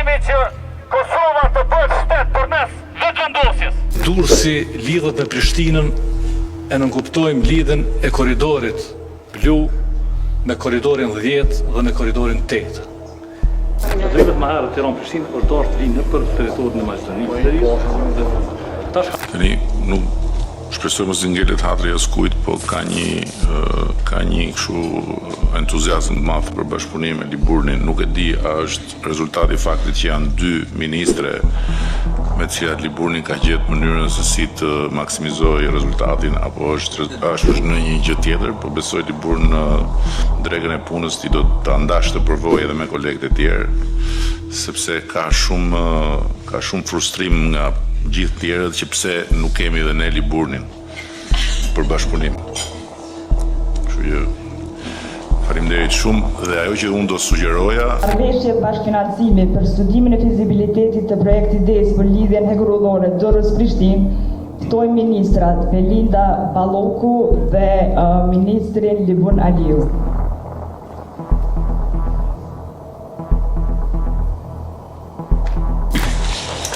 kërkimi që Kosova të bëhet shtet përmes vetëvendosjes. Durrësi lidhet me Prishtinën e nënkuptojmë lidhen e korridorit blu me korridorin 10 dhe me korridorin 8. Drejtet më herë Tiranë-Prishtinë është dashur të vinë në për territorin e Maqedonisë. Tani nuk shpresoj mos i ngelet hatri as kujt, po ka një kështu entuziazëm të madh për bashkëpunim me Liburnin. Nuk e di a është rezultati i faktit që janë dy ministre me të cilat Liburni ka gjetë mënyrën se si të maksimizojë rezultatin, apo është në një gjë tjetër, po besoj Liburni në dregën e punës ti do ta ndash të provojë edhe me kolegët e tjerë, sepse ka shumë frustrim nga gjithë tjerët që pse nuk kemi edhe ne Liburnin për bashkëpunim. Kështu që faleminderit shumë dhe ajo që unë do sugjeroja. Marrëveshje bashkëfinancimi për studimin e fizibilitetit të projektit DES për lidhjen hegurullore Durrës-Prishtinë, ftojmë ministrat Belinda Balloku dhe ministrin Libun Aliu.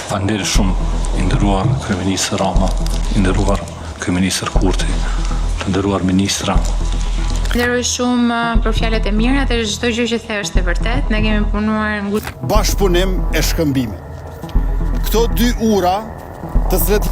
Faleminderit shumë i nderuar kryeministër Rama, i nderuar kryeministër Kurti, të nderuar ministra. Falenderoj shumë për fjalët e mira dhe çdo gjë që the është e vërtet. Ne kemi punuar bashkëpunim e shkëmbimit. Këto dy ura të cilat